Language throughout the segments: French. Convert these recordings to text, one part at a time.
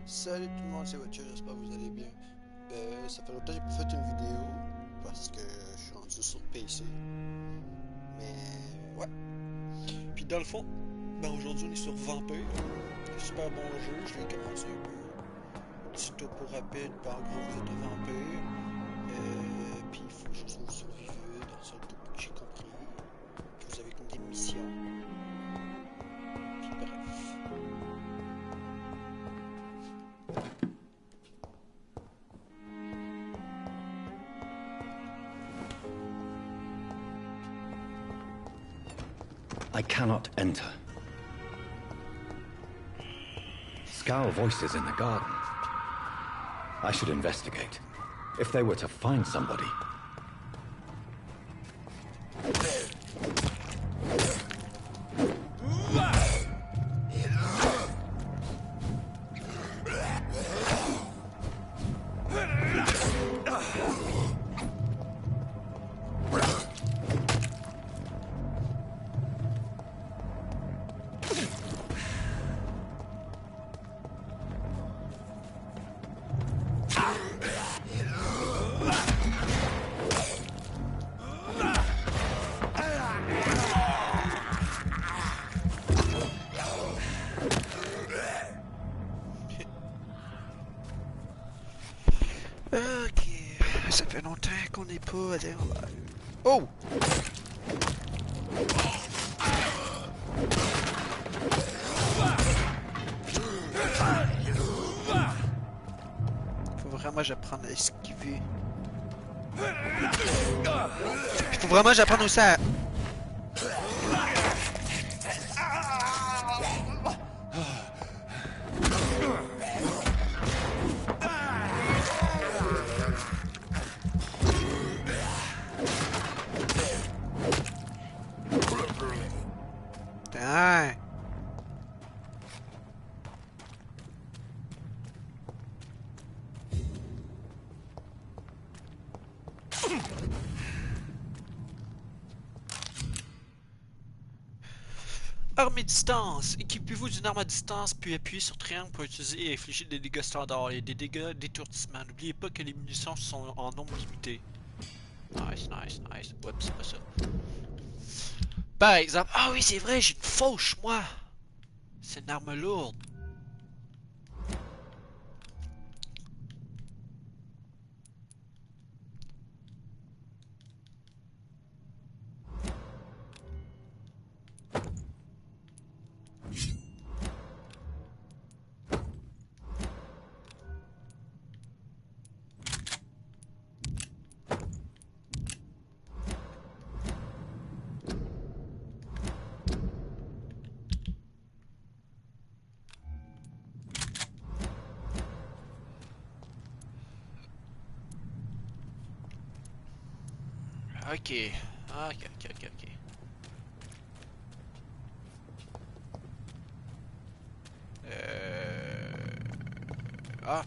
Salut tout le monde, c'est Watcher, j'espère que vous allez bien. Ça fait longtemps que j'ai pas fait une vidéo parce que je suis rendu sur PC. Mais ouais. Puis dans le fond, aujourd'hui on est sur Vampir. Super bon jeu, je vais commencer un peu. Petit topo rapide, en gros vous êtes un vampire. Puis il faut juste vous survivre dans ce tout que j'ai compris. Puis vous avez comme des missions. Puis bref. I cannot enter. Scowl voices in the garden. I should investigate. If they were to find somebody. Ok, ça fait longtemps qu'on n'est pas allé en live. Oh! Faut vraiment que j'apprenne à esquiver. Faut vraiment que j'apprenne aussi à... Ah. Arme à distance. Équipez-vous d'une arme à distance, puis appuyez sur triangle pour utiliser et infliger des dégâts standards et des dégâts d'étourdissement. N'oubliez pas que les munitions sont en nombre limité. Nice, nice, nice. Oups, c'est pas ça. Par exemple... Ah oui, c'est vrai, j'ai une fauche, moi! C'est une arme lourde. Ok. Ok. Ah.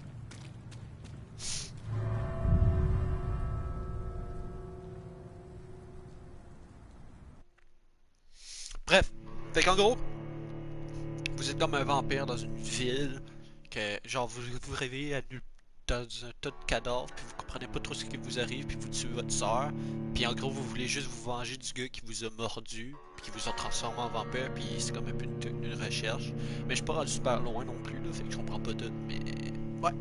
Bref. Fait qu'en gros, vous êtes comme un vampire dans une ville, que genre vous réveillez dans un tas de cadavres, puis vous comprenez pas trop ce qui vous arrive, puis vous tuez votre soeur, puis en gros vous voulez juste vous venger du gars qui vous a mordu, puis qui vous a transformé en vampire, puis c'est comme un peu une recherche. Mais je suis pas rendu super loin non plus, là, fait que je comprends pas tout, mais ouais.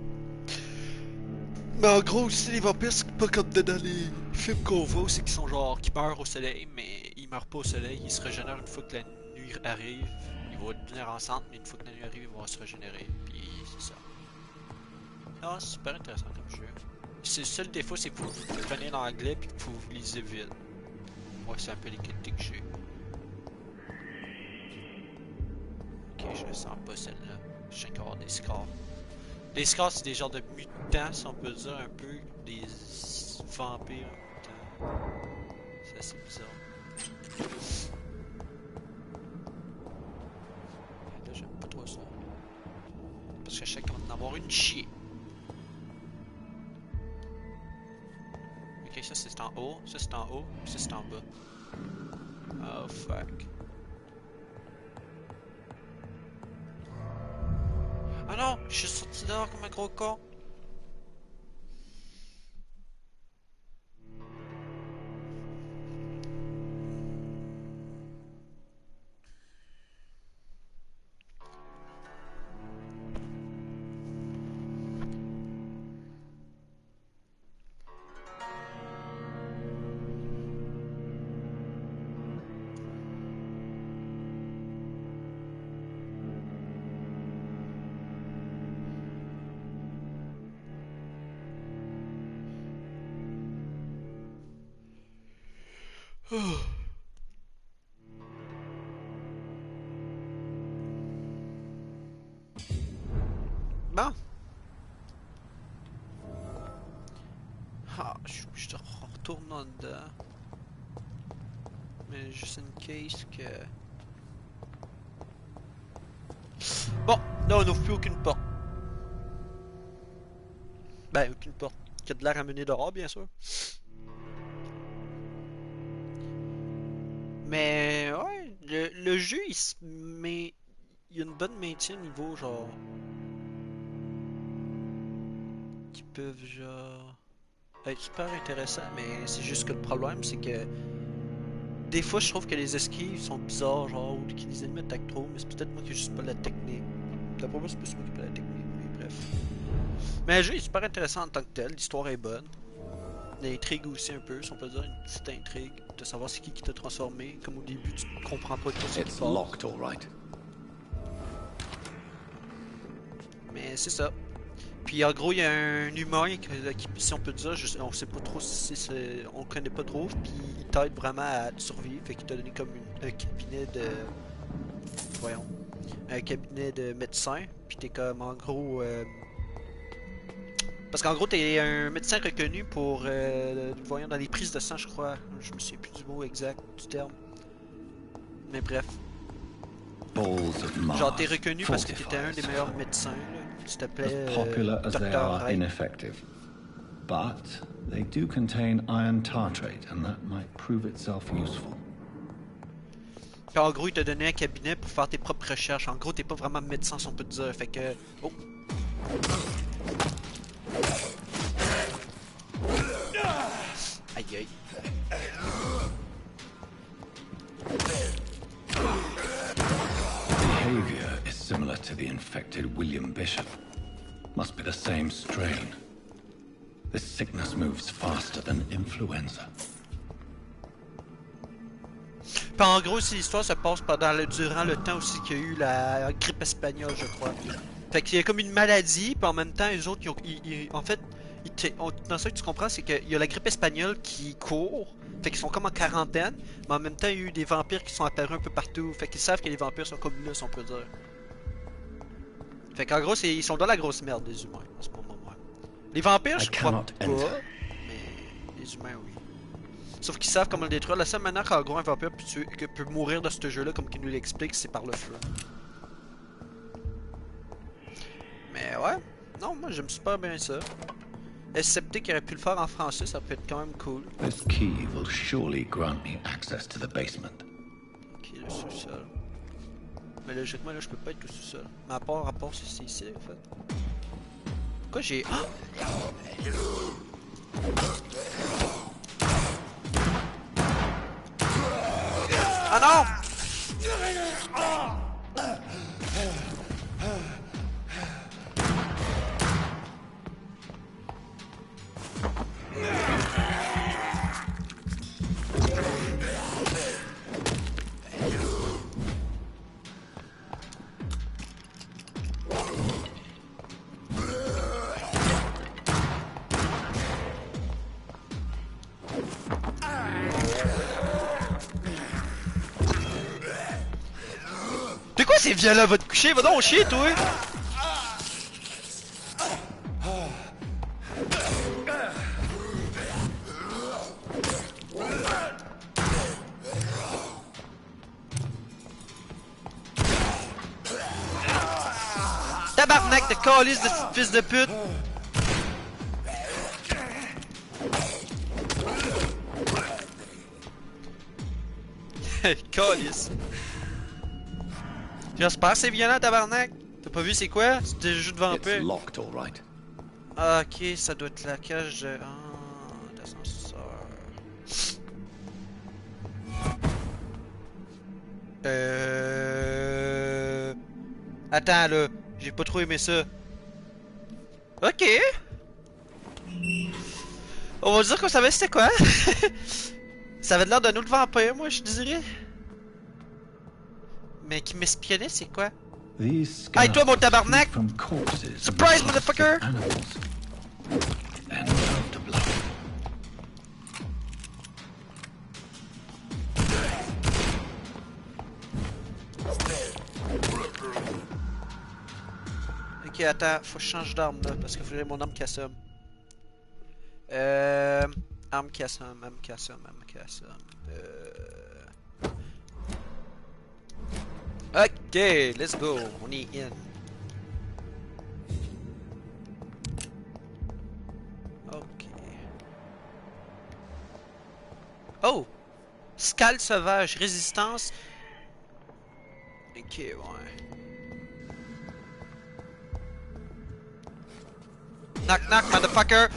Mais en gros aussi les vampires c'est pas comme dans les films qu'on voit, c'est qu'ils sont genre qui meurent au soleil, mais ils meurent pas au soleil, ils se régénèrent une fois que la nuit arrive. Ils vont devenir enceintes, mais une fois que la nuit arrive, ils vont se régénérer, puis c'est ça. Ah, c'est super intéressant comme jeu. C'est le seul défaut, c'est que vous prenez l'anglais puis que vous lisez vite. Moi, c'est un peu les qualités que j'ai. Ok, je le sens pas celle-là. Je sens qu'il va y avoir des scores. Les scores, c'est des genres de mutants, si on peut dire un peu. Des vampires mutants. C'est assez bizarre. Là, j'aime pas trop ça. Parce que je sais qu'on va en avoir une chier. Ok, ça c'est en haut, ça c'est en haut, ça c'est en bas. Oh fuck. Ah non, Je suis sorti dehors comme un gros con. Bon. Ah, je te retourne en dedans. Mais juste une case que... Bon, là on n'ouvre plus aucune porte. Ben, aucune porte. Qui a de l'air à mener dehors, bien sûr. Mais ouais, le jeu il se met. Il y a une bonne maintien au niveau genre. Qui peuvent genre. Être super intéressant, mais c'est juste que le problème c'est que. Des fois je trouve que les esquives sont bizarres, genre, ou que les ennemis attaquent trop, mais c'est peut-être moi qui ai juste pas la technique. D'après moi, c'est plus moi qui ai pas la technique, mais bref. Mais le jeu est super intéressant en tant que tel, l'histoire est bonne. L'intrigue aussi un peu, si on peut dire, une petite intrigue, de savoir c'est qui t'a transformé, comme au début tu comprends pas trop ce qui It's passe. locked, all right. Mais c'est ça. Puis en gros, il y a un humain qui, si on peut dire, on sait pas trop si c'est, on le connaît pas trop, puis il t'aide vraiment à survivre, fait qu'il t'a donné comme un cabinet de, voyons, un cabinet de médecin, puis t'es comme en gros, parce qu'en gros t'es un médecin reconnu pour, voyons, dans les prises de sang, je crois, je me souviens plus du mot exact du terme, mais bref, Balls of genre t'es Mars, reconnu parce que t'étais un des fortifiers. meilleurs médecins, là. Tu t'appelais As popular as they Docteur are Ray. ineffective. But they do contain iron tartrate, and that might prove itself useful. Puis en gros, il t'a donné un cabinet pour faire tes propres recherches. En gros, t'es pas vraiment médecin, si on peut te dire. Fait que. Oh! Aïe aïe. Behavior is similar to the infected William Bishop. Must be the same strain. This sickness moves faster than influenza. Puis en gros, si l'histoire se passe durant le temps aussi qu'il y a eu la grippe espagnole, je crois. Fait qu'il y a comme une maladie, puis en même temps, les autres, en fait, dans ça que tu comprends, c'est qu'il y a la grippe espagnole qui court. Fait qu'ils sont comme en quarantaine, mais en même temps, il y a eu des vampires qui sont apparus un peu partout. Fait qu'ils savent que les vampires sont comme là, si on peut dire. Fait qu'en gros, ils sont dans la grosse merde, les humains, en ce moment. Ouais. Les vampires, I je crois cannot pas, enter. mais les humains, oui. Sauf qu'ils savent comment le détruire. La seule manière qu'en gros un vampire peut mourir dans ce jeu-là, comme qu'il nous l'explique, c'est par le feu. Mais ouais, non, moi j'aime super bien ça. Excepté qu'il aurait pu le faire en français, ça peut être quand même cool. This key will surely grant me access to the basement. Ok, le sous-sol. Mais logiquement, là, je peux pas être au sous-sol. Mais à part c'est ici, en fait. Pourquoi j'ai... Ah! Ah non! C'est quoi ces vieux-là? Va te coucher, va donc chier, toi! Tabarnak de calice de fils de pute! Calice! J'espère que c'est violent, tabarnak! T'as pas vu c'est quoi? C'est des jeux de It's vampires. locked, all right. Ah, ok, ça doit être la cage de... Ah, d'ascenseur. Attends là, j'ai pas trop aimé ça. Ok. On va dire qu'on savait c'était quoi. Ça avait l'air d'un autre vampire, moi je dirais. Mais qui m'espionnait, c'est quoi? These Hey toi mon scars tabarnak! shoot from corpses of the Surprise, tusks motherfucker! of animals. And after blood. Ok, attends, faut que je change d'arme là, parce qu'il faudrait mon arme qui assomme. Arme qui assomme, arme qui assomme, arme qui assomme. Ok, let's go, on est in. Ok. Oh! Scale sauvage, résistance. Ok, ouais. Knock knock, motherfucker!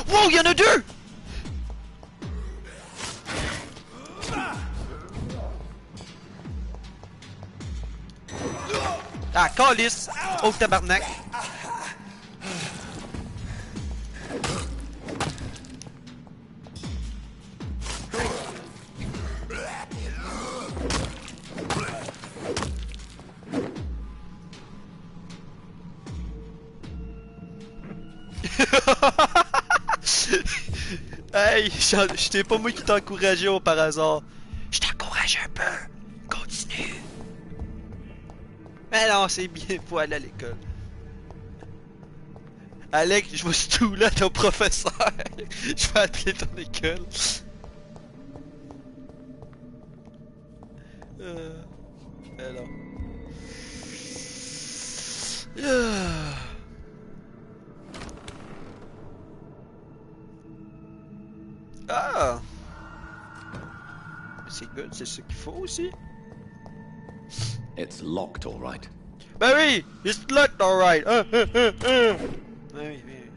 Wow, y'en a deux! Ah, calice! Oh, tabarnak! Hey, j'étais pas moi qui t'ai encouragé par hasard. Je t'encourage un peu. Continue. Mais non, c'est bien, faut aller à l'école. Alex, je vais stouler à ton professeur. Je vais appeler ton école. Alors. Ah! C'est good, c'est ce qu'il faut aussi. It's locked, all right. Ben oui! It's locked alright! Ben oui, mais...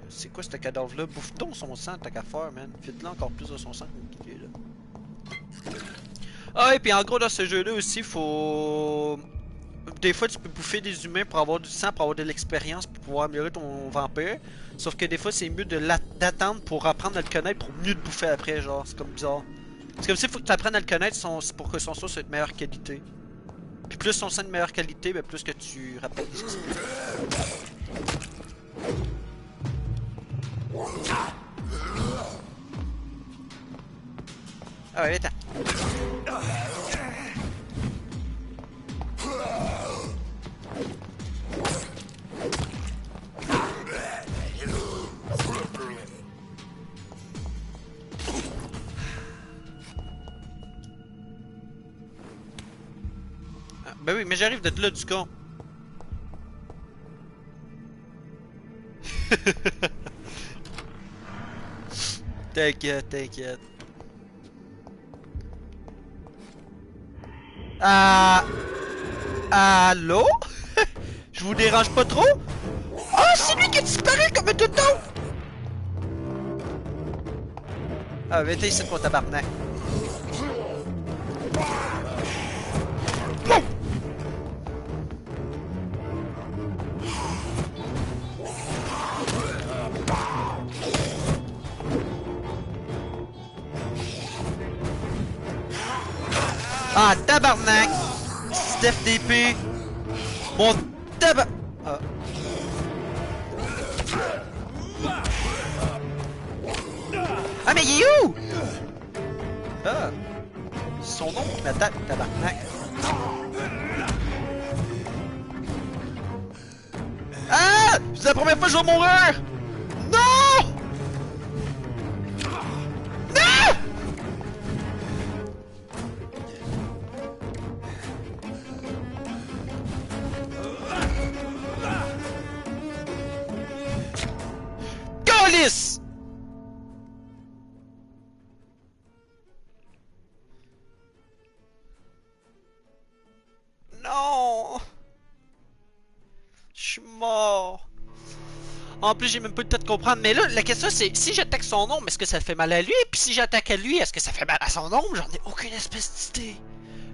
C'est quoi ce cadavre-là? Bouffe-t-on son sang, t'as qu'à faire, man. Faites-le encore plus de son sang qu'il est là. Ah, et puis en gros, dans ce jeu-là aussi, faut... Des fois, tu peux bouffer des humains pour avoir du sang, pour avoir de l'expérience, pour pouvoir améliorer ton vampire. Sauf que des fois, c'est mieux d'attendre pour apprendre à le connaître, pour mieux te bouffer après, genre. C'est comme bizarre. C'est comme s'il faut que tu apprennes à le connaître pour que son sang soit de meilleure qualité. Puis plus son sang de meilleure qualité, ben plus que tu rappelles des skills. Ah ouais, attends. Ah, ben oui, mais j'arrive d'être là du con. T'inquiète, t'inquiète. Ah... Allô? Je vous dérange pas trop? Oh, c'est lui qui a disparu comme un toutou! Ah, mais t'es ici pour tabarnak. Ah, tabarnak! Steph d'épée! Mon tabac... Ah. Ah, mais il est où? Ah! C'est son nom qui m'attaque, tabarnak! Ah! C'est la première fois que je vais mourir! Non! Non! Calice! suis mort. En plus, j'ai même pas le temps de comprendre. Mais là, la question c'est, si j'attaque son ombre, est-ce que ça fait mal à lui? Puis si j'attaque à lui, est-ce que ça fait mal à son ombre? J'en ai aucune espèce d'idée.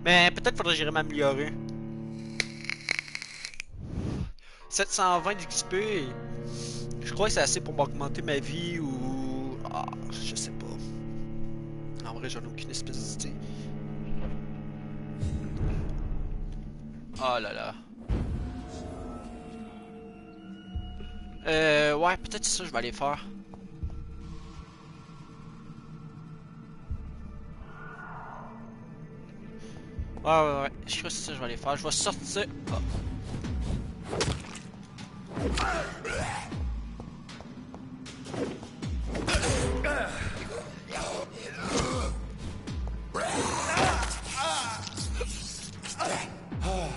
Mais peut-être faudrait que j'irai m'améliorer. 720 d'XP, je crois que c'est assez pour m'augmenter ma vie ou... Ah, je sais pas. En vrai, j'en ai aucune espèce d'idée. Oh là là. Ouais, peut-être ça, je vais aller faire. Ouais. Je crois que c'est ça, je vais aller faire. Je vais sortir. Oh.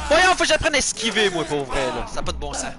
Voyons, faut que j'apprenne à esquiver, moi, pour vrai, là. Ça n'a pas de bon sens.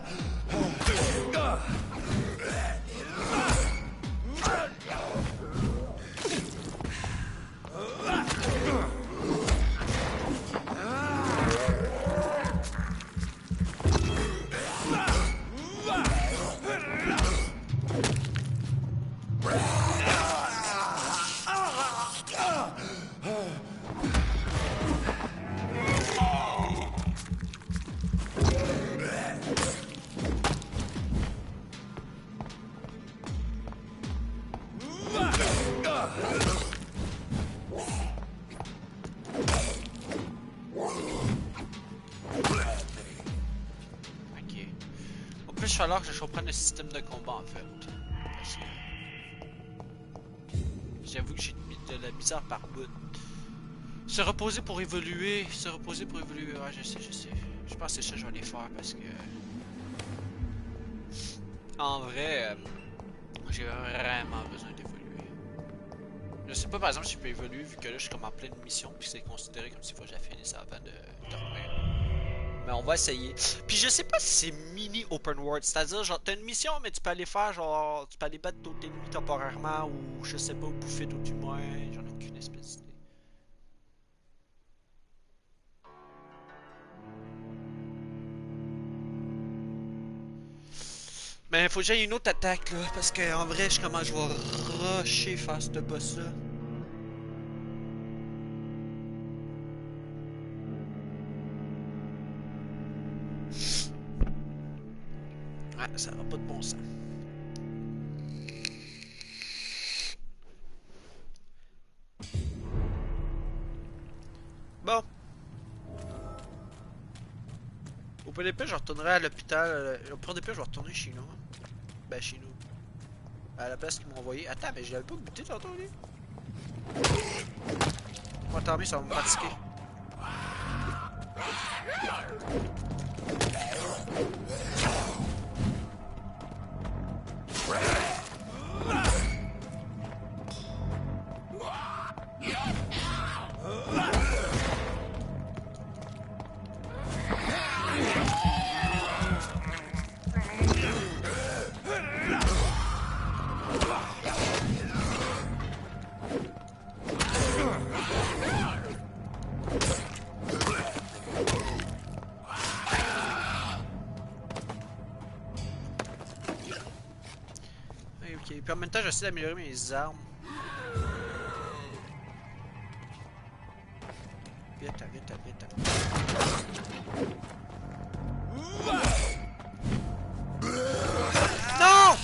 Il va falloir que je reprenne le système de combat en fait. Parce que j'avoue que j'ai de la misère par bout. Se reposer pour évoluer. Se reposer pour évoluer. Ouais, je sais. Je pense que c'est ça que je vais aller faire parce que. En vrai, j'ai vraiment besoin d'évoluer. Je sais pas par exemple si je peux évoluer vu que là je suis comme en pleine mission puis c'est considéré comme s'il faut que je la finisse avant de dormir. Mais on va essayer. Puis je sais pas si c'est mini open world, c'est-à-dire genre t'as une mission mais tu peux aller faire genre tu peux aller battre d'autres ennemis temporairement ou je sais pas ou bouffer d'autres humains, j'en ai aucune espèce d'idée. Mais faut que j'aille une autre attaque là parce que en vrai je vais rusher faire ce boss là. Ouais, ça va pas de bon sens. Bon. Au PDP, je retournerai à l'hôpital. Au PDP, je vais retourner chez nous. Ben, chez nous. À la place qu'ils m'ont envoyé. Attends, mais je l'avais pas goûté tantôt, lui. Moi, tant mieux, ça va me fatiguer. Ok, puis en même temps, j'essaie d'améliorer mes armes. Vite. Non!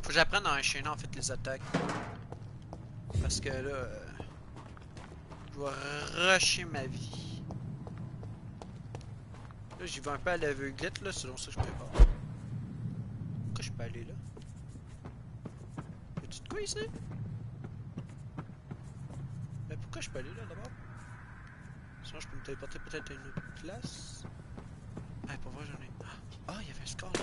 Faut que j'apprenne à enchaîner en fait les attaques. Parce que là, je vais rusher ma vie. Là, j'y vais un peu à l'aveuglette, là, selon ça que je prépare. Pourquoi je peux aller là? Y'a-tu de quoi ici? pourquoi je peux aller là d'abord? Sinon je peux me téléporter peut-être à une autre place. Ah, pour voir j'en ai. Ah, il y avait un score là.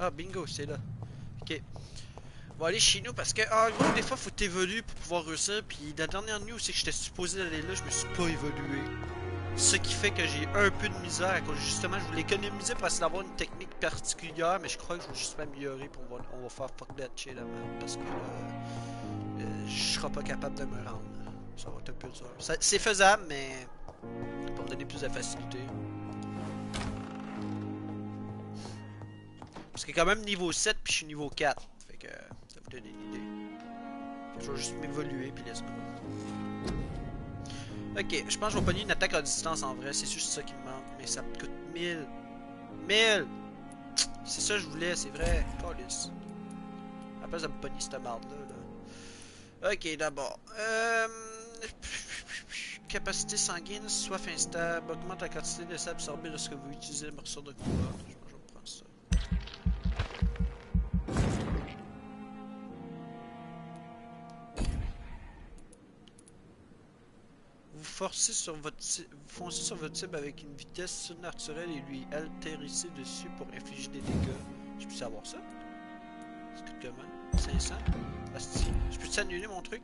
Ah, bingo, c'est là. Ok. On va aller chez nous parce que, en gros, des fois, faut t'évoluer pour pouvoir réussir. Puis la dernière nuit où c'est que j'étais supposé aller là, je me suis pas évolué. Ce qui fait que j'ai un peu de misère à cause justement, je voulais économiser pour essayer d'avoir une technique particulière, mais je crois que je vais juste m'améliorer pour on va faire fuck that shit là, parce que je serai pas capable de me rendre. Ça va être un peu dur. C'est faisable, mais pour me donner plus de facilité. Parce que quand même niveau 7 puis je suis niveau 4. Fait que ça vous donne une idée. Fait que je vais juste m'évoluer puis let's go. Ok, je pense que je vais pogner une attaque à distance en vrai, c'est juste ça qui me manque, mais ça me coûte 1000. 1000! C'est ça que je voulais, c'est vrai. Calice. À la place de me pogner cette marde là. Ok, d'abord. Capacité sanguine, soif instable, augmente la quantité de sable absorbé lorsque vous utilisez le morceau de combat. Je vais prendre ça. Vous foncez sur votre cible avec une vitesse surnaturelle et lui altérissez dessus pour infliger des dégâts. Je peux savoir ça? Ça coûte comment? 500? Asti. Je peux-tu annuler mon truc?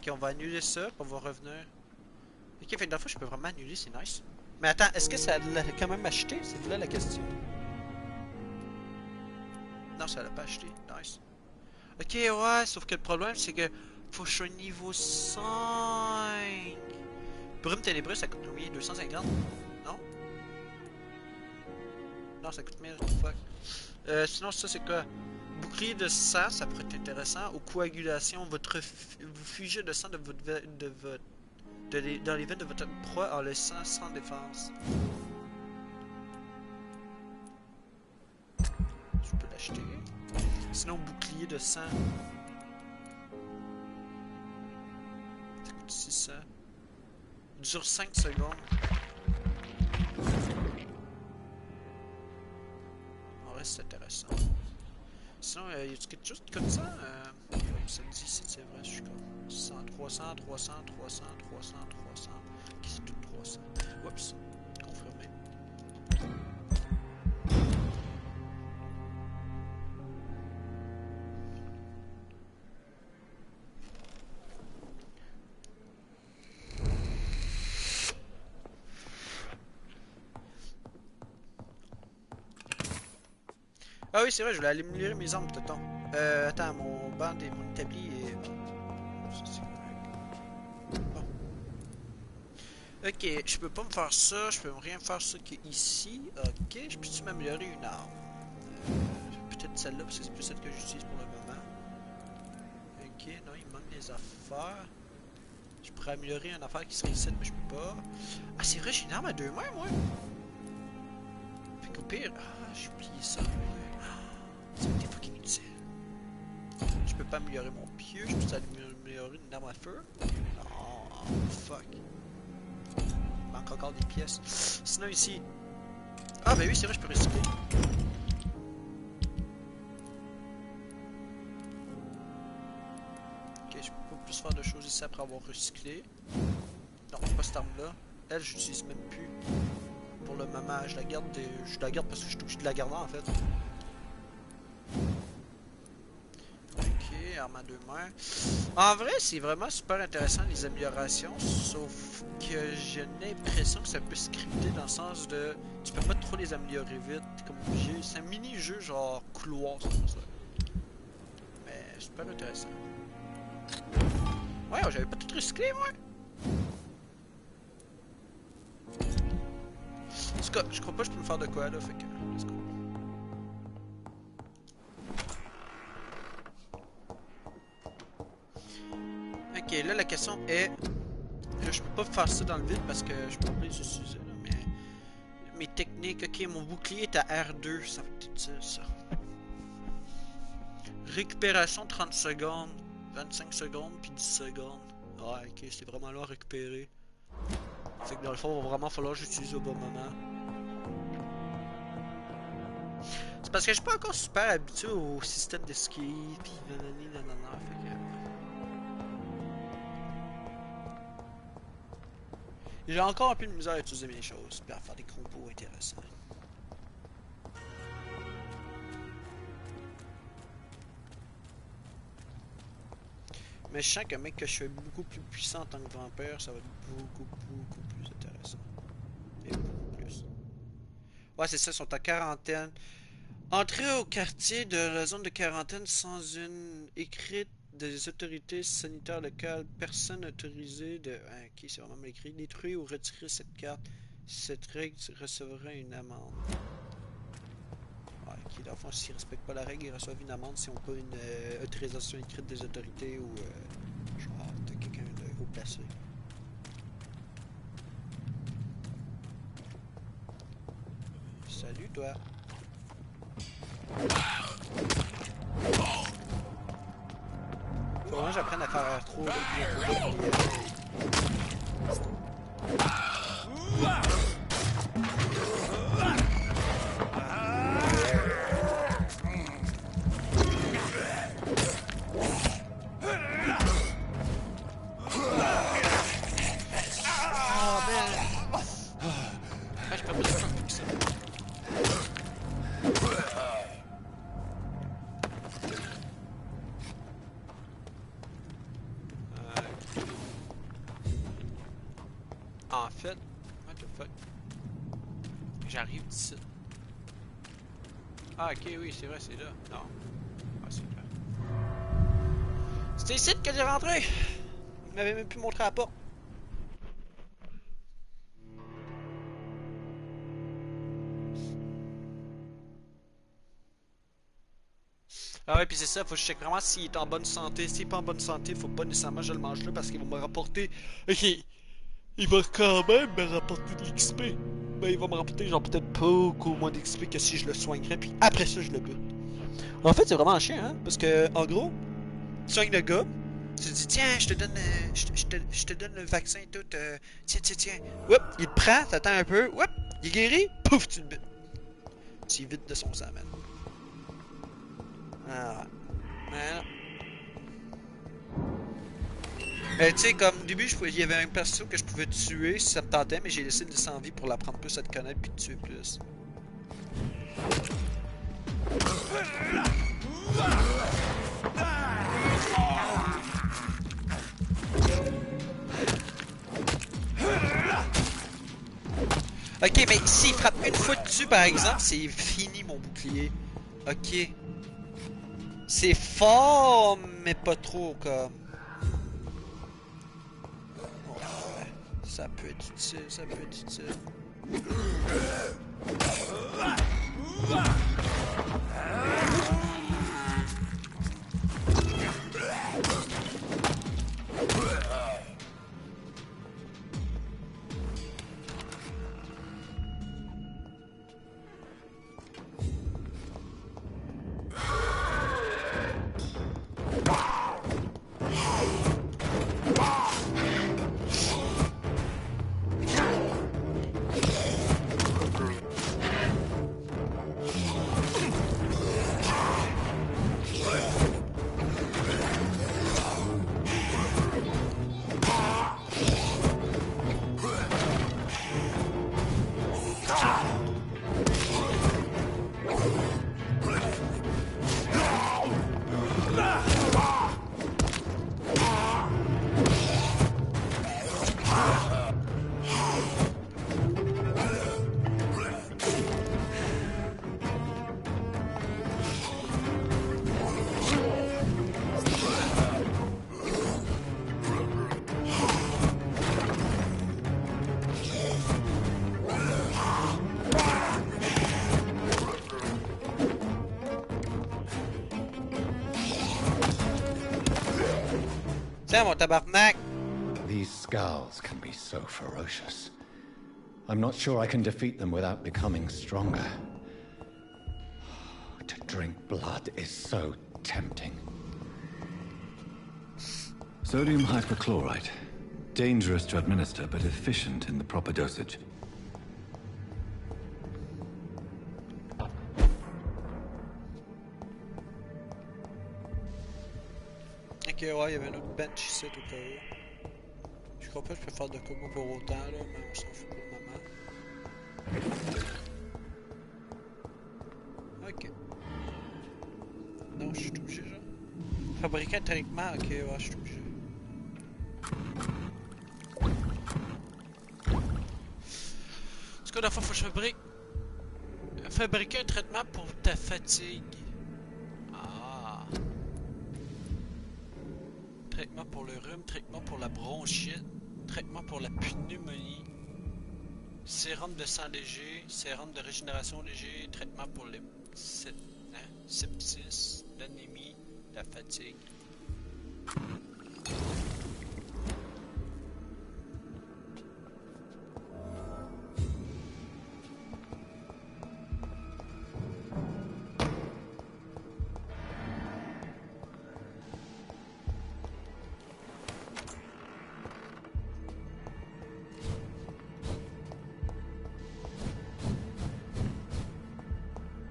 Ok, on va annuler ça, puis on va revenir. Ok, fait que dans le fond, je peux vraiment annuler, c'est nice. Mais attends, est-ce que ça l'a quand même acheté? C'est là la question. Non, ça l'a pas acheté. Nice. Ok, ouais, sauf que le problème, c'est que faut que je sois niveau 5. Brume ténébreuse, ça coûte combien? 250? Non? Non, ça coûte 1000. Fuck. Sinon, ça, c'est quoi? Bouclier de sang, ça pourrait être intéressant. Ou coagulation, vous fugez de sang de votre dans les veines de votre proie en laissant sans défense. Je peux l'acheter. Sinon, bouclier de sang. Ça coûte 600. Dure 5 secondes. En vrai, c'est intéressant. Sinon, y a-tu quelque chose comme ça? Ça me dit ici, c'est vrai, je suis comme 100, 300, 300, 300, 300, 300. Ok, c'est tout 300. Oups, confirmé. Ah oui, c'est vrai, je voulais améliorer mes armes, tonton. Attends, mon banc et mon établi est... Ça, c'est correct. Bon. Ok, je peux pas me faire ça, je peux rien faire ça qu'ici. Ok, je peux-tu m'améliorer une arme? Peut-être celle-là, parce que c'est plus celle que j'utilise pour le moment. Ok, non, il me manque des affaires. Je pourrais améliorer une affaire qui serait ici, mais je peux pas. Ah, c'est vrai, j'ai une arme à 2 mains, moi! Fait qu'au pire... Ah, j'ai oublié ça. Ça va être fucking utile. Je peux pas améliorer mon pieu, je peux améliorer une arme à feu. Oh, fuck. Il manque encore des pièces. Sinon ici... Ah ben oui, c'est vrai, je peux recycler. Ok, je peux pas plus faire de choses ici après avoir recyclé. Non, pas cette arme-là. Elle, j'utilise même plus. Pour le moment, je la garde parce que je suis obligé de la garder en fait. Ok, arme à deux mains. En vrai, c'est vraiment super intéressant les améliorations, sauf que j'ai l'impression que c'est un peu scripté dans le sens de tu peux pas trop les améliorer vite. Comme c'est un mini-jeu genre couloir, c'est comme ça. Mais super intéressant. Ouais, j'avais pas tout recyclé, moi. En tout cas, je crois pas que je peux me faire de quoi là, fait que let's go. Ok, là la question est. Là, je peux pas faire ça dans le vide parce que je peux pas les utiliser là, mais. Mes techniques, ok, mon bouclier est à R2, ça veut peut-être dire ça. Récupération 30 secondes, 25 secondes, puis 10 secondes. Ah, ok, c'est vraiment long à récupérer. Fait que dans le fond, il va vraiment falloir que j'utilise au bon moment. C'est parce que je suis pas encore super habitué au système d'escape, pis nanani nanana, fait que... J'ai encore un peu de misère à utiliser mes choses, puis à faire des combos intéressants. Mais je sens que mec que je suis beaucoup plus puissant en tant que vampire, ça va être beaucoup plus intéressant. Et beaucoup plus. Ouais, c'est ça, ils sont en quarantaine. Entrer au quartier de la zone de quarantaine sans une écrite des autorités sanitaires locales. Personne autorisée de... Ah, ok, c'est vraiment mal écrit. Détruire ou retirer cette carte. Cette règle recevra une amende. Ouais, ok, dans le fond, s'ils ne respectent pas la règle, ils reçoivent une amende si on n'a pas une autorisation écrite des autorités ou genre de quelqu'un de haut placé. Salut toi. Faut vraiment que j'apprenne à faire trop de En fait, what the fuck? J'arrive d'ici. Ah ok, oui, c'est vrai, c'est là. Non. Ah, c'est là. C'était ici que j'ai rentré! Il m'avait même plus montré la porte. Ah ouais, pis c'est ça, faut que je check vraiment s'il est en bonne santé. S'il est pas en bonne santé, faut pas nécessairement que je le mange là parce qu'il va me rapporter... Ok, il va quand même me rapporter de l'XP. Ben, il va me rapporter genre peut-être beaucoup moins d'XP que si je le soignerais, puis après ça, je le bute. En fait, c'est vraiment chiant, hein, parce que, en gros, tu soignes le gars, tu te dis, tiens, je te donne, je te donne le vaccin et tout, tiens. Oups, il te prend, t'attends un peu, oups, il est guéri, pouf, tu le butes. Tu vide de son sang, man. Ah, ouais. Mais tu sais, comme au début, il y avait un perso que je pouvais tuer si ça me tentait, mais j'ai laissé le 100 vie pour l'apprendre plus à te connaître puis te tuer plus. Ok, mais s'il frappe une fois dessus, par exemple, c'est fini mon bouclier. Ok. C'est fort, mais pas trop, comme... Ouais, ça peut être utile, ça peut être utile. Tiens, mon tabarnak! These scowls can be so ferocious. I'm not sure I can defeat them without becoming stronger. To drink blood is so tempting. Sodium hypochlorite. Dangerous to administer, but efficient in the proper dosage. Ok, ouais, il y avait un autre bench ici tout à l'heure. Je crois pas que je peux faire de combo pour autant, là, mais on s'en fout pour le moment. Ok. Non, je suis tout obligé, genre. Fabriquer un traitement, ok, ouais, je suis tout obligé. Ce que la fois, faut que je fabriquer un traitement pour ta fatigue. Ah. Traitement pour le rhume, traitement pour la bronchite, traitement pour la pneumonie, sérum de sang léger, sérum de régénération léger, traitement pour le sepsis, l'anémie, la fatigue.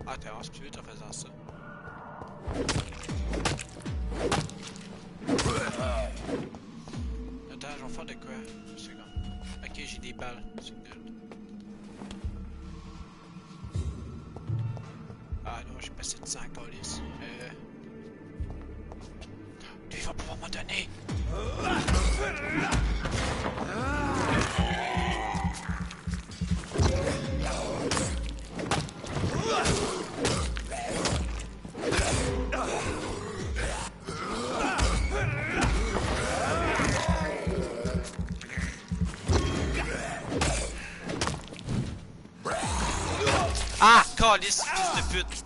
Ah, t'avances plus vite en faisant ça. Attends, je vais faire de quoi? Une seconde. Ok, j'ai des balles. C'est good. Ah non, j'ai passé de sang à calice. Lui, il va pouvoir m'en donner! Ah! Calice, fils de pute!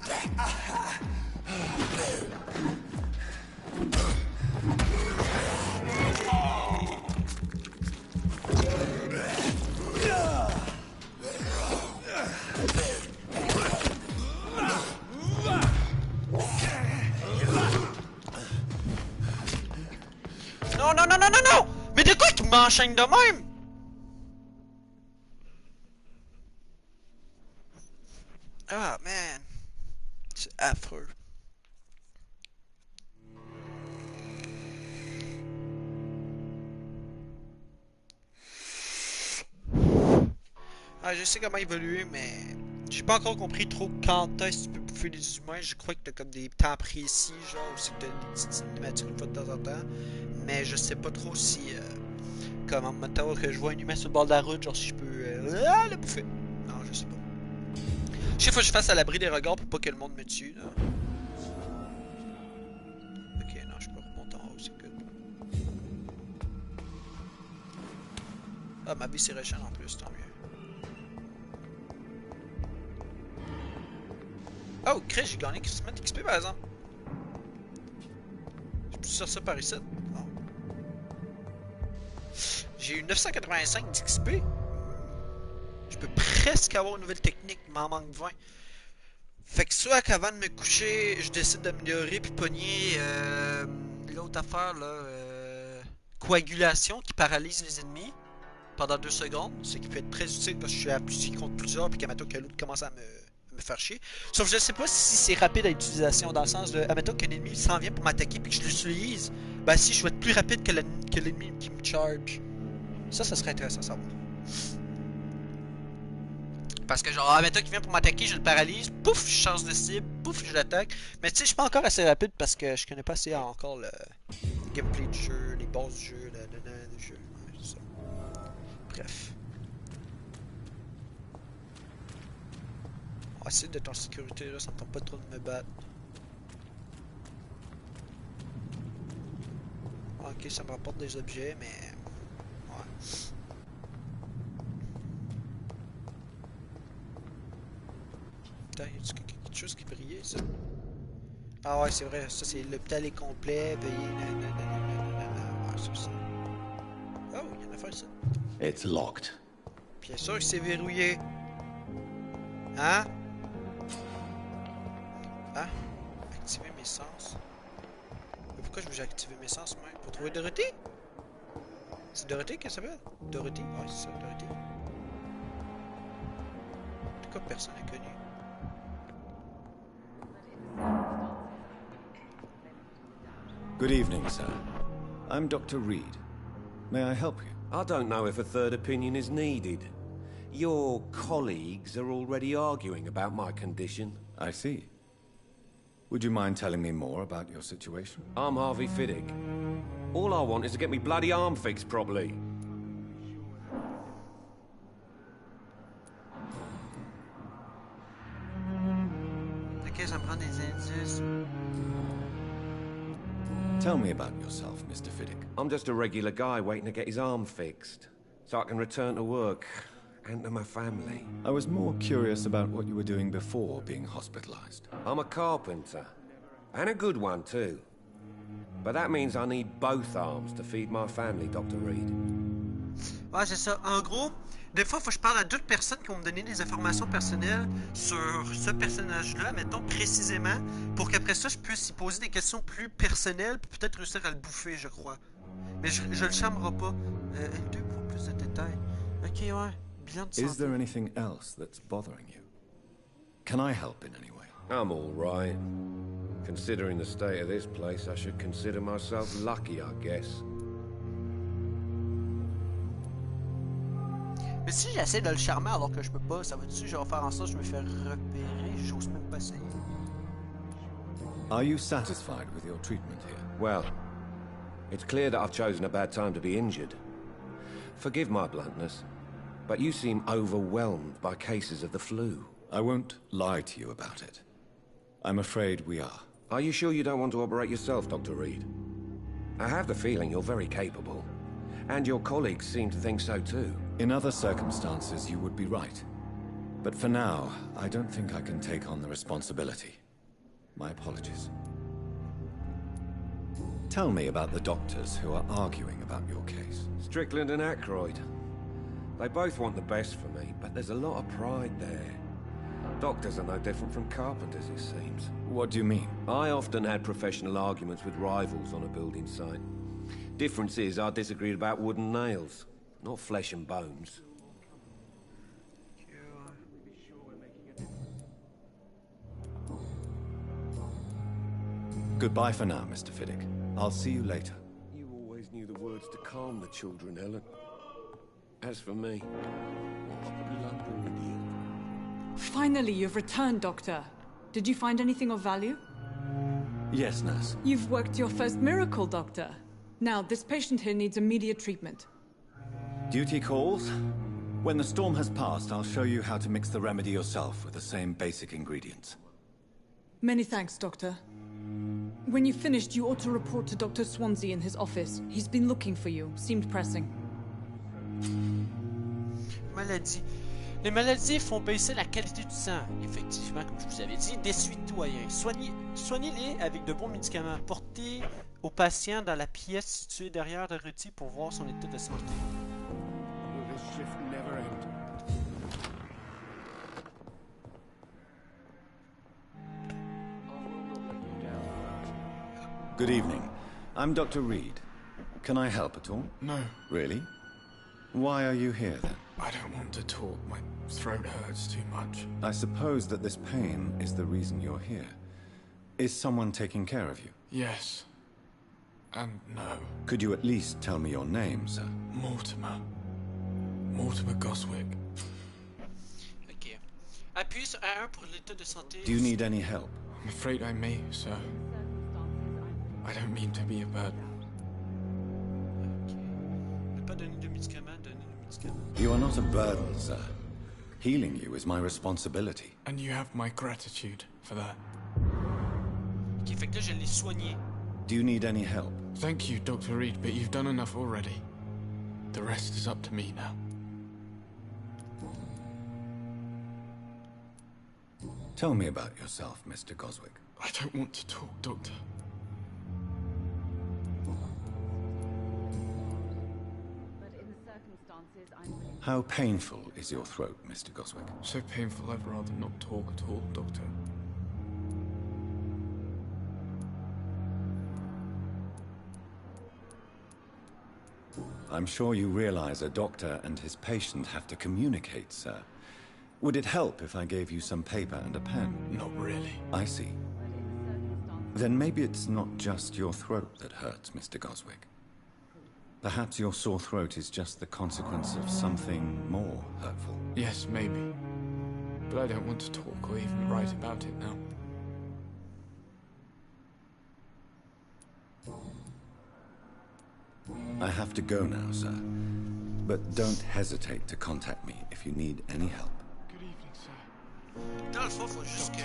Non, non, non, non, non, non! Mais de quoi qu'il m'enchaîne de même? Ah, man. C'est affreux. Ah, je sais comment évoluer, mais j'ai pas encore compris trop quand est-ce que tu peux bouffer les humains. Je crois que t'as comme des temps précis, genre, ou c'est que t'as des petites cinématiques une fois de temps en temps. Mais je sais pas trop si, comment, maintenant que je vois un humain sur le bord de la route, genre si je peux le bouffer. Non, je sais pas. Je sais, faut que je fasse à l'abri des regards pour pas que le monde me tue, là. Ok, non, je peux remonter en haut, c'est good. Ah, ma vie c'est récent en plus, tant mieux. Oh, Chris, j'ai gagné quasiment d'XP par exemple. Je peux sortir ça par ici? Non. J'ai eu 985 d'XP. Je peux presque avoir une nouvelle technique, il m'en manque 20. Fait que soit qu'avant de me coucher, je décide d'améliorer puis pogner l'autre affaire là, coagulation qui paralyse les ennemis pendant 2 secondes, ce qui peut être très utile parce que je suis appuyé contre plusieurs puis qu'admettons que l'autre commence à me faire chier. Sauf que je sais pas si c'est rapide à l'utilisation dans le sens de, admettons qu'un ennemi s'en vient pour m'attaquer puis que je l'utilise, ben si je vais être plus rapide que l'ennemi qui me charge. Ça serait intéressant à savoir. Parce que genre, admettons qu'il vient pour m'attaquer, je le paralyse, pouf, je change de cible, pouf, je l'attaque. Mais tu sais, je suis pas encore assez rapide parce que je connais pas assez encore le gameplay du jeu, les bases du jeu, le jeu. Ouais, c'est ça. Bref. On va essayer d'être en sécurité là, ça me tente pas trop de me battre. Ok, ça me rapporte des objets, mais... Ouais. Putain, y a-tu quelque chose qui brillait, ça? Ah ouais, c'est vrai, ça c'est l'hôpital est complet, payé, nanana, ouais, ça, ça. Oh, il y a une affaire ici. It's locked. Bien sûr que c'est verrouillé. Hein? Ah? Activer mes sens. Mais pourquoi je veux activer mes sens, même? Pour trouver Dorothy? C'est Dorothy qu'elle s'appelle? Dorothy? Ouais, c'est ça, Dorothy. Pourquoi personne n'est connu? Good evening, sir. I'm Dr. Reed. May I help you? I don't know if a third opinion is needed. Your colleagues are already arguing about my condition. I see. Would you mind telling me more about your situation? I'm Harvey Fiddick. All I want is to get me bloody arm fixed properly. Ok, ça me prend des indices. Tell me about yourself, Mr. Fiddick. I'm just a regular guy waiting to get his arm fixed, so I can return to work and to my family. I was more curious about what you were doing before being hospitalized. I'm a carpenter, and a good one too. But that means I need both arms to feed my family, Dr. Reed. Ouais, c'est ça. En gros, des fois, il faut que je parle à d'autres personnes qui vont me donner des informations personnelles sur ce personnage-là, mettons précisément, pour qu'après ça, je puisse y poser des questions plus personnelles, puis peut-être réussir à le bouffer, je crois. Mais je le charmerai pas. Deux pour plus de détails. Ok, ouais. Bilan de santé. Is there anything else that's bothering you? Can I help in any way? I'm all right. Considering the state of this place, I should consider myself lucky, I guess. Mais si j'essaie de le charmer alors que je peux pas, ça va-tu genre faire en sorte que je me fais repérer? J'ose même pas essayer. Are you satisfied with your treatment here? Well, it's clear that I've chosen a bad time to be injured. Forgive my bluntness, but you seem overwhelmed by cases of the flu. I won't lie to you about it. I'm afraid we are. Are you sure you don't want to operate yourself, Dr. Reed? I have the feeling you're very capable, and your colleagues seem to think so too. In other circumstances, you would be right. But for now, I don't think I can take on the responsibility. My apologies. Tell me about the doctors who are arguing about your case. Strickland and Aykroyd. They both want the best for me, but there's a lot of pride there. Doctors are no different from carpenters, it seems. What do you mean? I often had professional arguments with rivals on a building site. Difference is I disagreed about wooden nails, not flesh and bones. Goodbye for now, Mr. Fiddick. I'll see you later. You always knew the words to calm the children, Ellen. As for me, Finally, you've returned, Doctor. Did you find anything of value? Yes, nurse. You've worked your first miracle, Doctor. Now, this patient here needs immediate treatment. Duty calls. When the storm has passed, I'll show you how to mix the remedy yourself with the same basic ingredients. Many thanks, Doctor. When you've finished, you ought to report to Dr. Swansea in his office. He's been looking for you. Seemed pressing. Maladie. Les maladies font baisser la qualité du sang. Effectivement, comme je vous avais dit, des citoyens. Soignez-les avec de bons médicaments. Portez au patient dans la pièce située derrière Dorothy pour voir son état de santé. Good evening. I'm Dr. Reed. Can I help at all? No, Really? Why are you here then? I don't want to talk. My throat hurts too much. I suppose that this pain is the reason you're here. Is someone taking care of you? Yes. And no. Could you at least tell me your name, sir? Mortimer. Mortimer Goswick. Ok. Appuyez sur A1 pour l'état de santé. Do you need any help? I'm afraid I may, sir. I don't mean to be a burden. Ok. Ne pas donner de médicaments, donner de médicaments. You are not a burden, sir. Healing you is my responsibility. And you have my gratitude for that. Ok, fait que là, je l'ai soigné. Do you need any help? Thank you, Dr. Reed, but you've done enough already. The rest is up to me now. Tell me about yourself, Mr. Goswick. I don't want to talk, Doctor. How painful is your throat, Mr. Goswick? So painful I'd rather not talk at all, Doctor. I'm sure you realize a doctor and his patient have to communicate, sir. Would it help if I gave you some paper and a pen? Not really. I see. Then maybe it's not just your throat that hurts, Mr. Goswick. Perhaps your sore throat is just the consequence of something more hurtful. Yes, maybe. But I don't want to talk or even write about it now. I have to go now, sir. But don't hesitate to contact me if you need any help. Good evening, sir. Dans le fond, faut juste que...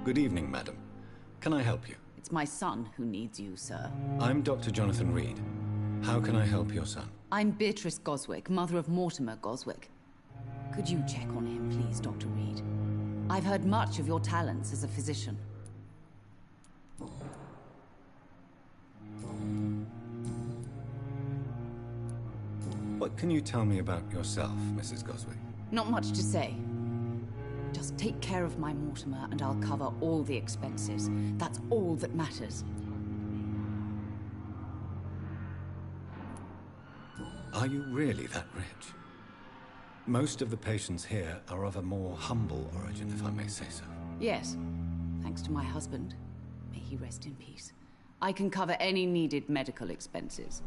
Good evening, madam. Can I help you? It's my son who needs you, sir. I'm Dr. Jonathan Reed. How can I help your son? I'm Beatrice Goswick, mother of Mortimer Goswick. Could you check on him, please, Dr. Reed? I've heard much of your talents as a physician. What can you tell me about yourself, Mrs. Goswick? Not much to say. Just take care of my Mortimer and I'll cover all the expenses. That's all that matters. Are you really that rich? Most of the patients here are of a more humble origin, if I may say so. Yes, thanks to my husband. May he rest in peace. I can cover any needed medical expenses.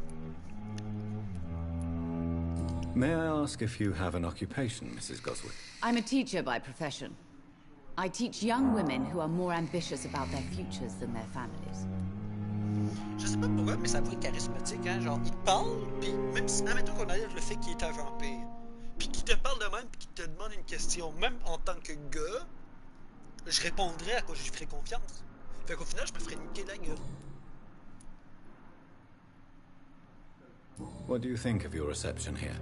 May I ask if you have an occupation, Mrs. Goswick? I'm a teacher by profession. I teach young women who are more ambitious about their futures than their families. Je sais pas pourquoi, mais ça doit être charismatique, hein. Genre, il parle, puis même si, admettons qu'on enlève le fait qu'il est un vampire, puis qu'il te parle de même, puis qu'il te demande une question, même en tant que gars, je répondrais à quoi je lui ferais confiance. Fait qu'au final, je me ferais niquer la gueule. What do you think of your reception here?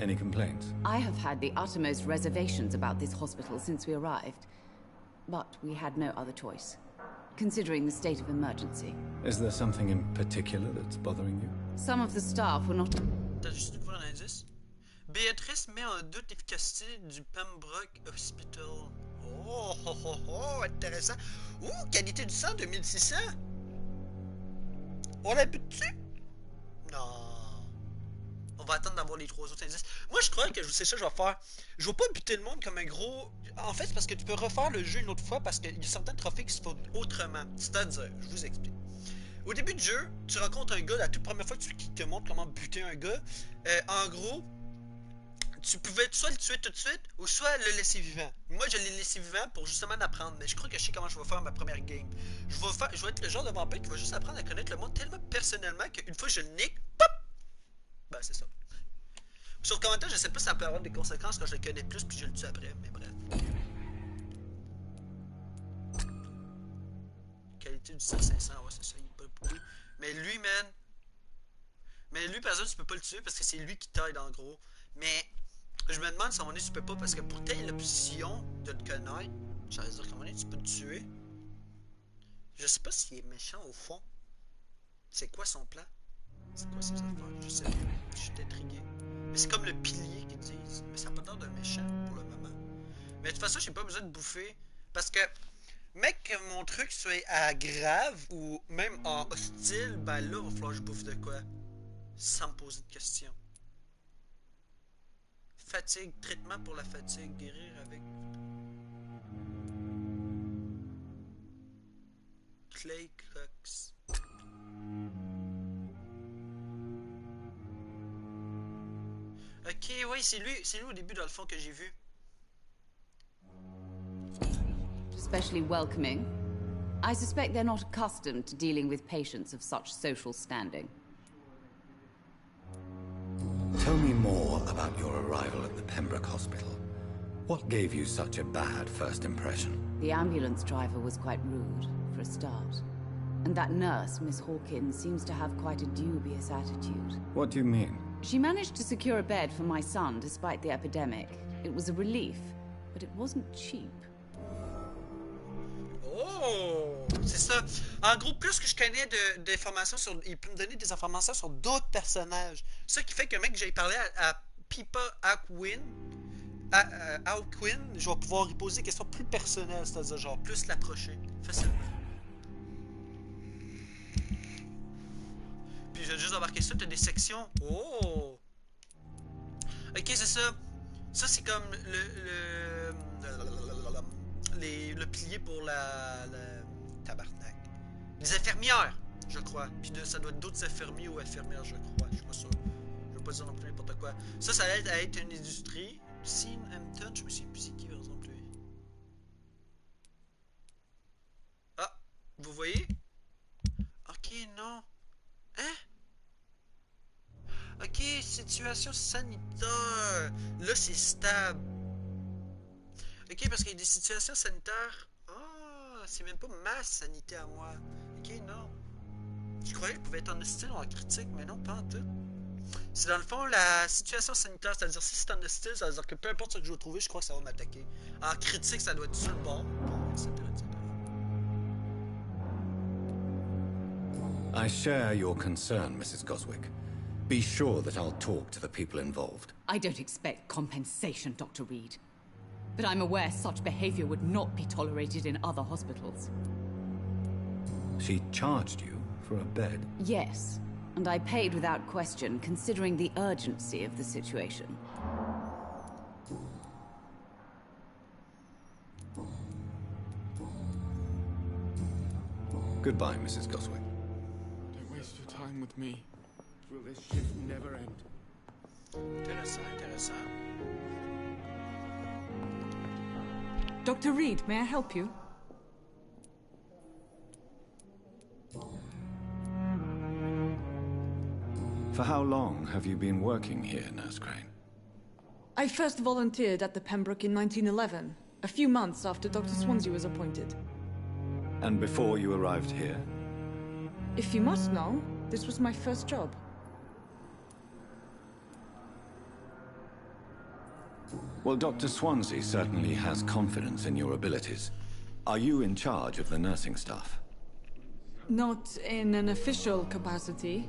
Any complaints? I have had the uttermost reservations about this hospital since we arrived. But we had no other choice, considering the state of emergency. Is there something in particular that's bothering you? Some of the staff were not... T'as juste découvert un indice? Béatrice met en doute l'efficacité du Pembroke Hospital. Oh, oh, oh, oh, intéressant. Ouh, qualité du sang 2600. On l'a bu dessus? Non. On va attendre d'avoir les 3 autres indices. Moi, je crois que c'est ça que je vais faire. Je vais pas buter le monde comme un gros... En fait, c'est parce que tu peux refaire le jeu une autre fois parce qu'il y a certains trophées qui se font autrement. C'est-à-dire, je vous explique. Au début du jeu, tu rencontres un gars, la toute première fois que qui te montre comment buter un gars. En gros, tu pouvais soit le tuer tout de suite ou soit le laisser vivant. Moi, je l'ai laissé vivant pour justement apprendre. Mais je crois que je sais comment je vais faire ma première game. Je vais être le genre de vampire qui va juste apprendre à connaître le monde tellement personnellement qu'une fois que je le nique, pop! Ben, c'est ça. Sauf qu'en même temps, je sais pas si ça peut avoir des conséquences quand je le connais plus puis je le tue après, mais bref. Qualité du 500, ouais, c'est ça, il est pas beaucoup. Mais lui, man. Mais lui, par exemple, tu peux pas le tuer parce que c'est lui qui t'aide en gros. Mais je me demande si à un moment donné tu peux pas parce que pour t'aider l'option de le connaître, j'allais dire qu'à un moment donné tu peux le tuer. Je sais pas s'il est méchant au fond. C'est quoi son plan? C'est quoi ses affaires? Je sais pas. Je suis intrigué. Mais c'est comme le pilier qu'ils disent. Mais ça n'a pas l'air d'un méchant pour le moment. Mais de toute façon, j'ai pas besoin de bouffer. Parce que, mec, que mon truc soit à grave ou même en hostile, ben là, il va falloir que je bouffe de quoi? Sans me poser de questions. Fatigue, traitement pour la fatigue, guérir avec. Clay Cox. Ok, oui, c'est lui au début dans le fond que j'ai vu. especially welcoming. I suspect they're not accustomed to dealing with patients of such social standing. Tell me more about your arrival at the Pembroke Hospital. What gave you such a bad first impression? The ambulance driver was quite rude, for a start. And that nurse, Miss Hawkins, seems to have quite a dubious attitude. What do you mean? She managed to secure a bed for my son despite the epidemic. It was a relief, but it wasn't cheap. Oh! C'est ça. En gros, plus que je connais d'informations sur... Il peut me donner des informations sur d'autres personnages. Ça qui fait que, mec, j'ai parlé à Pippa Hawkwind, je vais pouvoir lui poser des questions plus personnelles, c'est-à-dire genre plus l'approcher facilement. Puis je vais juste embarquer ça, t'as des sections. Oh! Ok, c'est ça. Ça, c'est comme le pilier pour la tabarnak. Les infirmières, je crois. Puis ça doit être d'autres infirmiers ou infirmières, je crois. Je suis pas sûr. Je veux pas dire non plus n'importe quoi. Ça va être une industrie. Scene Hampton, je me souviens plus c'est qui, par exemple, lui. Ah, vous voyez? Ok, non. Hein? Ok, situation sanitaire. Là, c'est stable. Ok, parce qu'il y a des situations sanitaires. Ah, c'est même pas ma sanité à moi. Ok, non. Je croyais qu'il pouvait être en hostile ou en critique, mais non, pas en tout. C'est dans le fond la situation sanitaire, c'est-à-dire si c'est en hostile, ça veut dire que peu importe ce que je vais trouver, je crois que ça va m'attaquer. En critique, ça doit être sur le bord, etc., etc. I share your concern, Mrs. Goswick. Be sure that I'll talk to the people involved. I don't expect compensation, Dr. Reed. But I'm aware such behavior would not be tolerated in other hospitals. She charged you for a bed? Yes, and I paid without question, considering the urgency of the situation. Goodbye, Mrs. Goswick. Don't waste your time with me. Will this shift never end? Intéressant, intéressant. Dr. Reed, may I help you? For how long have you been working here, Nurse Crane? I first volunteered at the Pembroke in 1911, a few months after Dr. Swansea was appointed. And before you arrived here? If you must know, this was my first job. Well, Dr. Swansea certainly has confidence in your abilities. Are you in charge of the nursing staff? Not in an official capacity,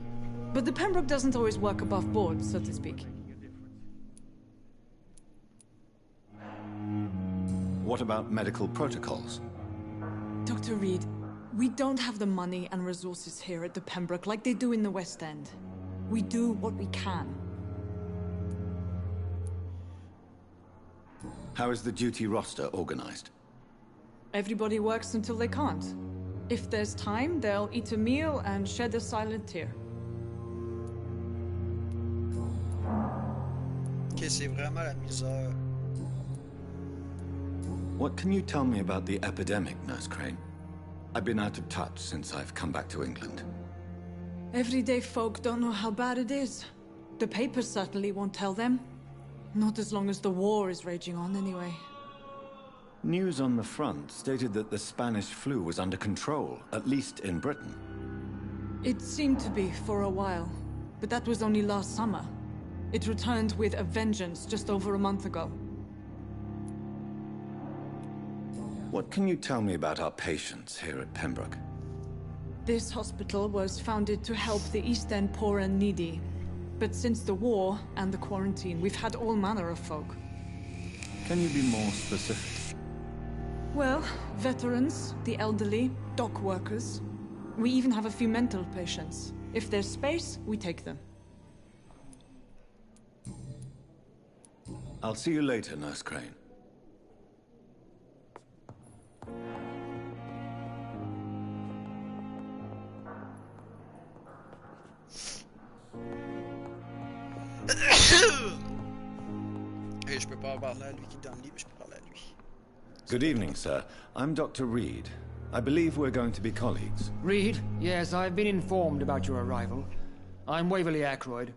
but the Pembroke doesn't always work above board, so to speak. What about medical protocols? Dr. Reed, we don't have the money and resources here at the Pembroke like they do in the West End. We do what we can. How is the duty roster organized? Everybody works until they can't. If there's time, they'll eat a meal and shed a silent tear. Ok, c'est vraiment la misère. What can you tell me about the epidemic, Nurse Crane? I've been out of touch since I've come back to England. Everyday folk don't know how bad it is. The papers certainly won't tell them. Not as long as the war is raging on, anyway. News on the front stated that the Spanish flu was under control, at least in Britain. It seemed to be for a while, but that was only last summer. It returned with a vengeance just over a month ago. What can you tell me about our patients here at Pembroke? This hospital was founded to help the East End poor and needy. But since the war and the quarantine, we've had all manner of folk. Can you be more specific? Well, veterans, the elderly, dock workers. We even have a few mental patients. If there's space, we take them. I'll see you later, Nurse Crane. Et je peux pas parler à lui qui est dans le lit, mais je peux parler à lui. Good evening, sir. I'm Dr. Reed. I believe we're going to be colleagues. Reed? Yes, I've been informed about your arrival. I'm Waverly Ackroyd.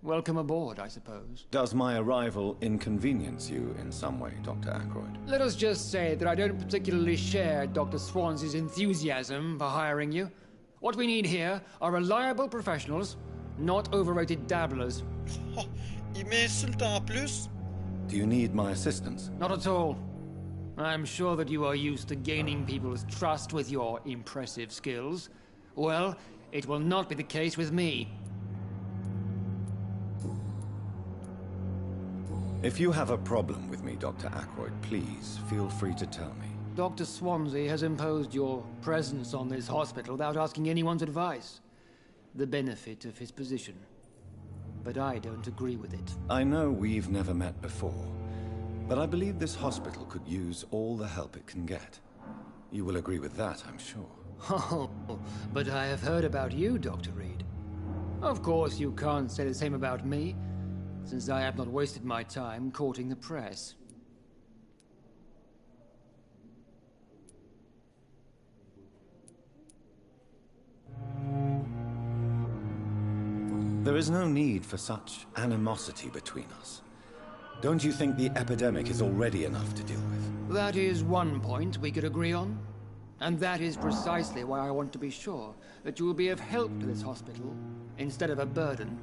Welcome aboard, I suppose. Does my arrival inconvenience you in some way, Dr. Ackroyd? Let us just say that I don't particularly share Dr. Swansea's enthusiasm for hiring you. What we need here are reliable professionals, not overrated dabblers. Oh, il m'insulte en plus. Do you need my assistance? Not at all. I'm sure that you are used to gaining people's trust with your impressive skills. Well, it will not be the case with me. If you have a problem with me, Dr. Ackroyd, please feel free to tell me. Dr. Swansea has imposed your presence on this hospital without asking anyone's advice. The benefit of his position. But I don't agree with it. I know we've never met before, but I believe this hospital could use all the help it can get. You will agree with that, I'm sure. Oh, but I have heard about you, Dr. Reed. Of course, you can't say the same about me, since I have not wasted my time courting the press. There is no need for such animosity between us. Don't you think the epidemic is already enough to deal with? That is one point we could agree on. And that is precisely why I want to be sure that you will be of help to this hospital, instead of a burden.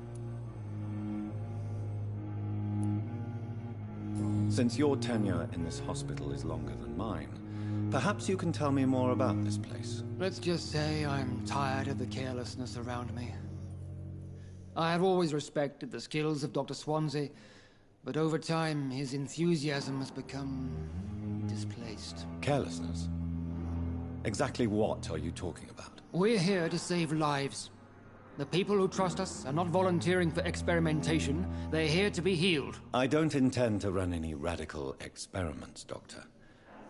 Since your tenure in this hospital is longer than mine, perhaps you can tell me more about this place. Let's just say I'm tired of the carelessness around me. I have always respected the skills of Dr. Swansea, but over time his enthusiasm has become displaced. Carelessness? Exactly what are you talking about? We're here to save lives. The people who trust us are not volunteering for experimentation. They're here to be healed. I don't intend to run any radical experiments, Doctor.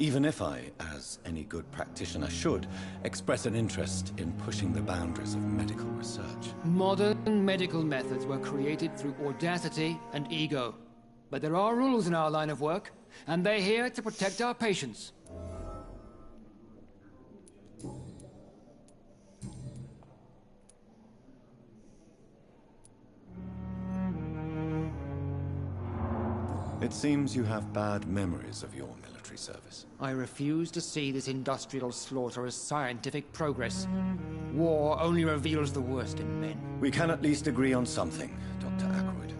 Even if I, as any good practitioner should, express an interest in pushing the boundaries of medical research. Modern medical methods were created through audacity and ego. But there are rules in our line of work, and they're here to protect our patients. It seems you have bad memories of your military service. I refuse to see this industrial slaughter as scientific progress. War only reveals the worst in men. We can at least agree on something, Dr. Ackroyd.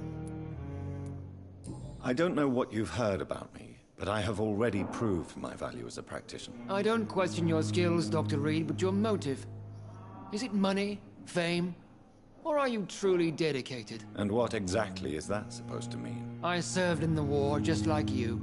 I don't know what you've heard about me, but I have already proved my value as a practitioner. I don't question your skills, Dr. Reed, but your motive. Is it money, fame, or are you truly dedicated? And what exactly is that supposed to mean? I served in the war just like you.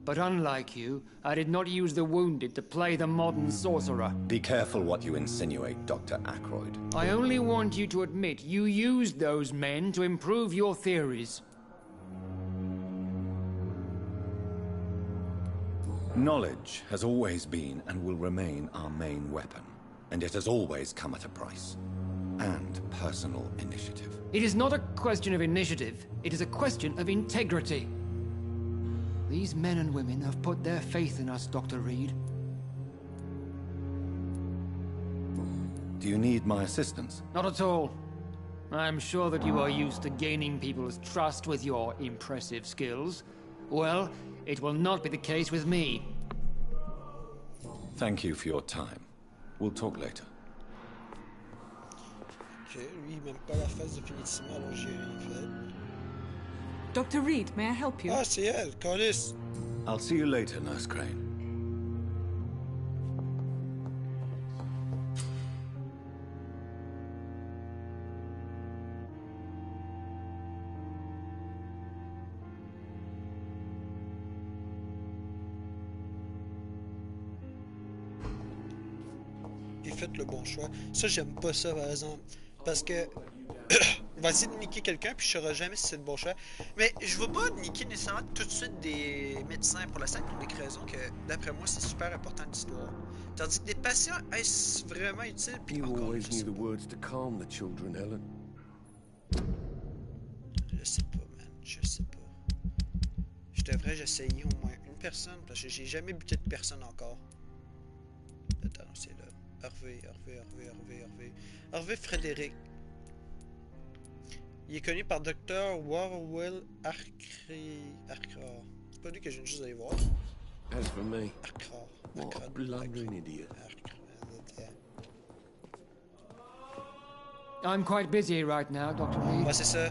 But unlike you, I did not use the wounded to play the modern sorcerer. Be careful what you insinuate, Dr. Ackroyd. I only want you to admit you used those men to improve your theories. Knowledge has always been and will remain our main weapon. And it has always come at a price. And personal initiative. It is not a question of initiative. It is a question of integrity. These men and women have put their faith in us, Dr. Reed. Do you need my assistance? Not at all. I'm sure that you are used to gaining people's trust with your impressive skills. Well, it will not be the case with me. Thank you for your time. We'll talk later. Ok, lui, même pas la phase définitivement, alors j'ai rien fait. Dr. Reed, may I help you? Ah, c'est elle, Callis. I'll see you later, Nurse Crane. J'ai fait le bon choix. Ça, j'aime pas ça, par exemple. Parce que... on va essayer de niquer quelqu'un, puis je saurai jamais si c'est le bon choix. Mais je veux pas niquer nécessairement tout de suite des médecins pour la simple et unique raison que, d'après moi, c'est super important l'histoire. Tandis que des patients, est-ce vraiment utile? Puis You encore, always je knew sais the pas. words to calm the children, Helen. Je sais pas, man. Je sais pas. Je devrais essayer au moins une personne, parce que j'ai jamais buté de personne encore. Attends, c'est là. Hervé Frédéric. Il est connu par Dr. Warwell Arkrar. C'est pas lui que je viens juste d'aller voir. As for me, Arkrar. what a blundering idiot. I'm quite busy right now, Dr. Reed. Ouais, c'est ça.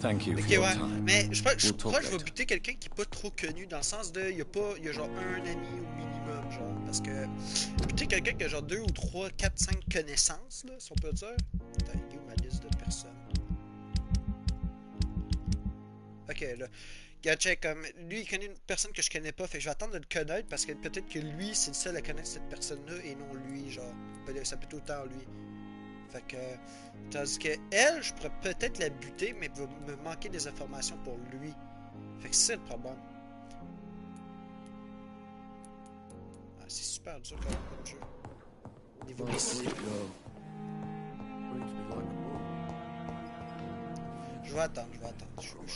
Thank you for Ok, your ouais. time. Mais je crois We'll que talk je vais later. buter quelqu'un qui est pas trop connu, dans le sens de. Il y a genre un ami au minimum, genre. Parce que. Buter quelqu'un qui a genre 2 ou 3, 4, 5 connaissances, là, si on peut dire. Attends, il est où ma liste de personnes? Ok, là. Regarde, check, comme. Lui, il connaît une personne que je connais pas, fait que je vais attendre de le connaître parce que peut-être que lui, c'est le seul à connaître cette personne-là et non lui, genre. Ça peut être autant lui. Fait que. Tandis que elle, je pourrais peut-être la buter, mais il va me manquer des informations pour lui. Fait que c'est le problème. Ah, c'est super dur quand même comme jeu. Niveau décision. Je vais attendre.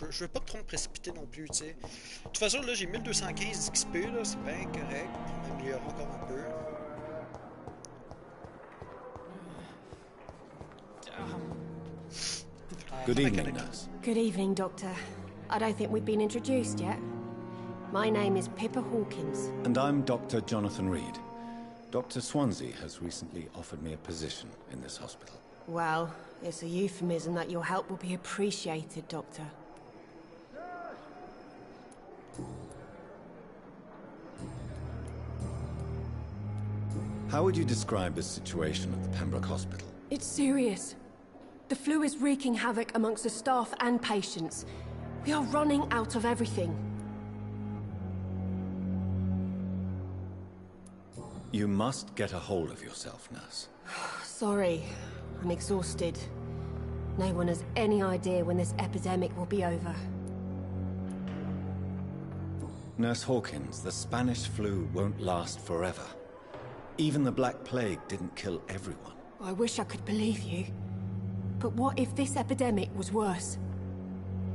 Je veux pas trop me précipiter non plus, tu sais. De toute façon, là, j'ai 1215 XP, là, c'est bien correct. On va améliorer encore un peu. Good evening, nurse. Good evening, Doctor. I don't think we've been introduced yet. My name is Pippa Hawkins. And I'm Dr. Jonathan Reed. Dr. Swansea has recently offered me a position in this hospital. Well, it's a euphemism that your help will be appreciated, Doctor. How would you describe the situation at the Pembroke Hospital? It's serious. The flu is wreaking havoc amongst the staff and patients. We are running out of everything. You must get a hold of yourself, nurse. Sorry, I'm exhausted. No one has any idea when this epidemic will be over. Nurse Hawkins, the Spanish flu won't last forever. Even the Black Plague didn't kill everyone. I wish I could believe you. But what if this epidemic was worse?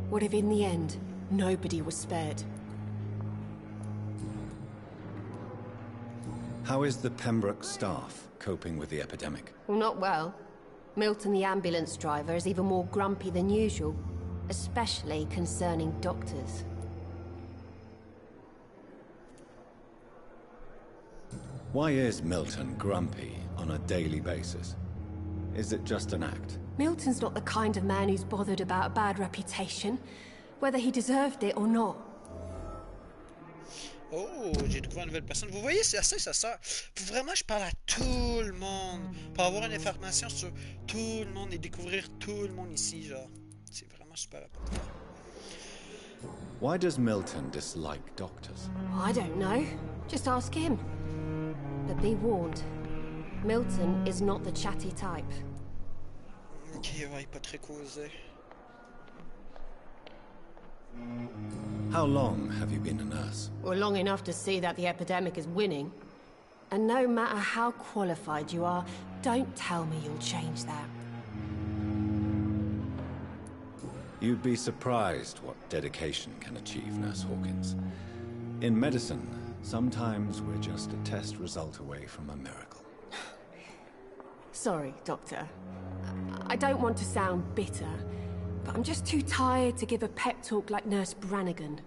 What if in the end, nobody was spared? How is the Pembroke staff coping with the epidemic? Well, not well. Milton, the ambulance driver, is even more grumpy than usual. Especially concerning doctors. Why is Milton grumpy on a daily basis? Is it just an act? Milton's not the kind of man who's bothered about a bad reputation, whether he deserved it or not. Oh, j'ai découvert une nouvelle personne. Vous voyez, c'est assez, ça sert. Faut vraiment, je parle à tout le monde pour avoir une information sur tout le monde et découvrir tout le monde ici, genre. C'est vraiment super important. Why does Milton dislike doctors? I don't know. Just ask him. But be warned, Milton is not the chatty type. Ok, ouais, pas très causé. How long have you been a nurse? Well, long enough to see that the epidemic is winning. And no matter how qualified you are, don't tell me you'll change that. You'd be surprised what dedication can achieve, Nurse Hawkins. In medicine, sometimes we're just a test result away from a miracle. Sorry, Doctor. I don't want to sound bitter, but I'm just too tired to give a pep talk like Nurse Brannigan.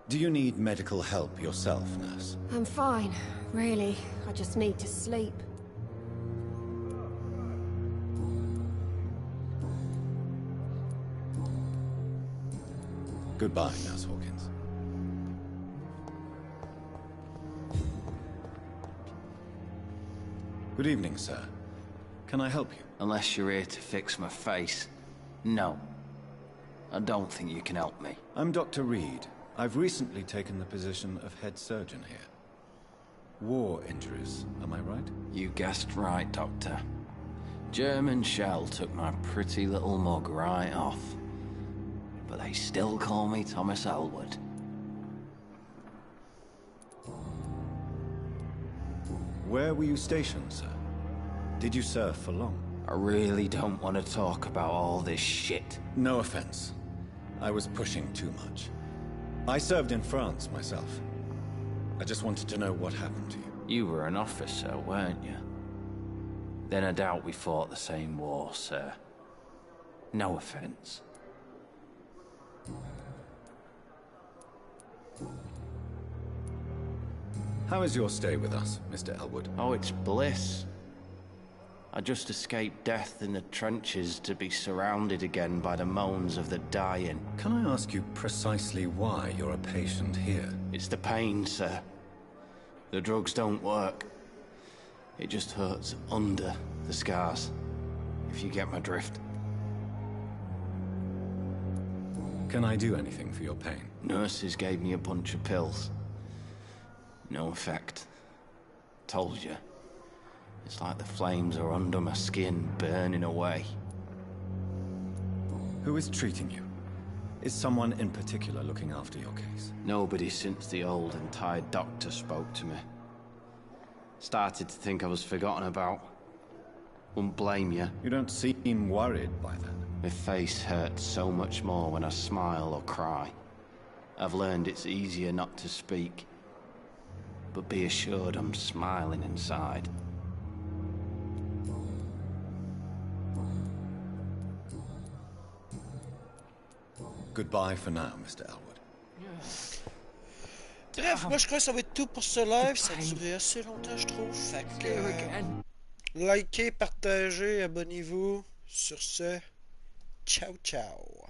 Do you need medical help yourself, nurse? I'm fine, really. I just need to sleep. Goodbye, Nurse Hawkins. Good evening, sir. Can I help you? Unless you're here to fix my face. No. I don't think you can help me. I'm Dr. Reed. I've recently taken the position of head surgeon here. War injuries, am I right? You guessed right, Doctor. German shell took my pretty little mug right off. But they still call me Thomas Elwood. Where were you stationed, sir? Did you serve for long? I really don't want to talk about all this shit. No offense. I was pushing too much. I served in France myself. I just wanted to know what happened to you. You were an officer, weren't you? Then I doubt we fought the same war, sir. No offense. How is your stay with us, Mr. Elwood? Oh, it's bliss. I just escaped death in the trenches to be surrounded again by the moans of the dying. Can I ask you precisely why you're a patient here? It's the pain, sir. The drugs don't work. It just hurts under the scars, if you get my drift. Can I do anything for your pain? Nurses gave me a bunch of pills. No effect. Told you. It's like the flames are under my skin, burning away. Who is treating you? Is someone in particular looking after your case? Nobody since the old and tired doctor spoke to me. Started to think I was forgotten about. Wouldn't blame you. You don't seem worried by that. My face hurts so much more when I smile or cry. I've learned it's easier not to speak. But be assured I'm smiling inside. Goodbye for now, Mr. Elwood. Bref, moi je crois que ça va être tout pour ce live. Ça a duré assez longtemps, je trouve. Fait que, likez, partagez, abonnez-vous. Sur ce, ciao ciao.